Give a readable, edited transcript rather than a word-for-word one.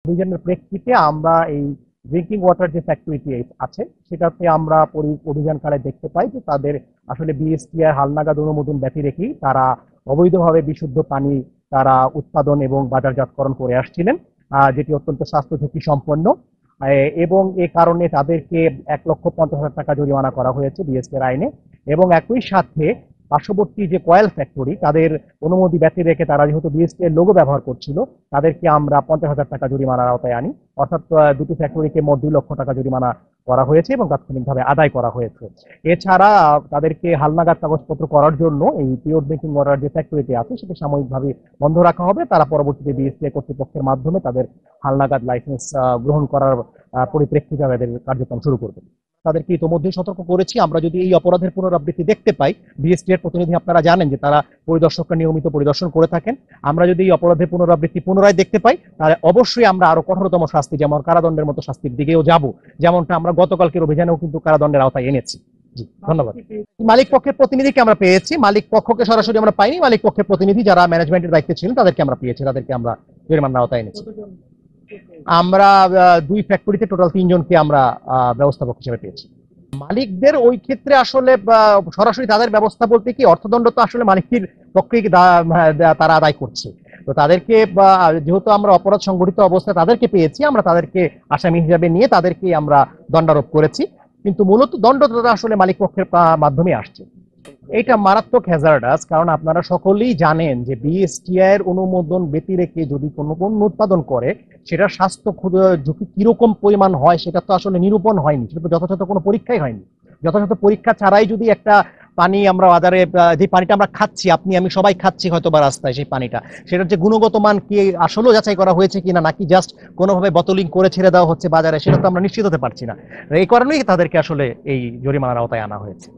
অভিযানের প্রেক্ষিতে আমরা এই ড্রিঙ্কিং ওয়াটার যে ফ্যাক্টরিটি আছে সেটাতে আমরা অভিযানকালে দেখতে পাই যে তাদের আসলে বিএসটিআই হালনাগাদ অনুমোদন ব্যতি রেখেই তারা অবৈধভাবে বিশুদ্ধ পানি তারা উৎপাদন এবং বাজারজাতকরণ করে আসছিলেন, যেটি অত্যন্ত স্বাস্থ্য ঝুঁকি সম্পন্ন। এবং এ কারণে তাদেরকে 1,50,000 টাকা জরিমানা করা হয়েছে বিএসটিআর আইনে। এবং একই সাথে পার্শ্ববর্তী যে কয়েল ফ্যাক্টরি তাদের অনুমতি ব্যতি রেখে তারা যেহেতু বিএসটি এর লোগো ব্যবহার করছিল তাদেরকে আমরা 50,000 টাকা জরিমানার আওতায় আনি। অর্থাৎ দুটি ফ্যাক্টরিকে মোট 2 লক্ষ টাকা জরিমানা করা হয়েছে এবং তাৎক্ষণিকভাবে আদায় করা হয়েছে। এছাড়া তাদেরকে হালনাগাদ কাগজপত্র করার জন্য এই পিওর ড্রিঙ্কিং ওয়াটার যে ফ্যাক্টরিটি আছে সেটা সাময়িকভাবে বন্ধ রাখা হবে। তারা পরবর্তীতে বিএসটি কর্তৃপক্ষের মাধ্যমে তাদের হালনাগাদ লাইসেন্স গ্রহণ করার পরিপ্রেক্ষিতে তাদের কার্যক্রম শুরু করবে। তাদেরকে ইতোমধ্যেই সতর্ক করেছি, আমরা যদি এই অপরাধের পুনরাবৃত্তি দেখতে পাই, বিএসটি এর প্রতিনিধি আপনারা জানেন যে তারা পরিদর্শকরা নিয়মিত পরিদর্শন করে থাকেন, আমরা যদি এই অপরাধের পুনরাবৃত্তি পুনরায় দেখতে পাই তাহলে অবশ্যই আমরা আরো কঠোরতম শাস্তি যেমন কারাদণ্ডের মতো শাস্তির দিকেও যাব, যেমনটা আমরা গতকালকের অভিযানেও কিন্তু কারাদণ্ডের আওতায় এনেছি। জি, ধন্যবাদ। মালিক পক্ষের প্রতিনিধিকে আমরা পেয়েছি, মালিক পক্ষকে সরাসরি আমরা পাইনি, মালিক পক্ষের প্রতিনিধি যারা ম্যানেজমেন্টের দায়িত্বে ছিলেন তাদেরকে আমরা পেয়েছি, তাদেরকে আমরা জরিমানার আওতায় এনেছি। আমরা 2 ফ্যাক্টরিতে টোটাল 3 জনকে আমরা ব্যবস্থাপক হিসেবে পেয়েছি। মালিকদের ওই ক্ষেত্রে আসলে সরাসরি তাদের ব্যবস্থা বলতে কি অর্থদণ্ড তো আসলে মালিকের পক্ষেই তারা আদায় করছে, তো তাদেরকে যেহেতু আমরা অপরাধ সংগঠিত অবস্থায় তাদেরকে পেয়েছি, আমরা তাদেরকে আসামি হিসাবে নিয়ে তাদেরকে আমরা দণ্ডারোপ করেছি, কিন্তু মূলত দণ্ডটা আসলে মালিক পক্ষের মাধ্যমে আসছে। এটা মারাত্মক হ্যাজার্ডাস, কারণ আপনারা সকলেই জানেন যে বিএসটিআই এর অনুমোদন ব্যতি রেখে যদি কোনো পণ্য উৎপাদন করে সেটা স্বাস্থ্য ঝুঁকি কিরকম পরিমাণ হয় সেটা তো আসলে নিরূপণ হয়নি, সেটা তো যথাযথ কোনো পরীক্ষাই হয়নি। যথাযথ পরীক্ষা ছাড়াই যদি একটা পানি আমরা বাজারে যে পানিটা আমরা খাচ্ছি, আপনি আমি সবাই খাচ্ছি হয়তো বা রাস্তায়, সেই পানিটা সেটার যে গুণগত মান কি আসলেও যাচাই করা হয়েছে কিনা নাকি জাস্ট কোনোভাবে বোতলিং করে ছেড়ে দেওয়া হচ্ছে বাজারে সেটা তো আমরা নিশ্চিত হতে পারছি না। এই কারণেই তাদেরকে আসলে এই জরিমানার আওতায় আনা হয়েছে।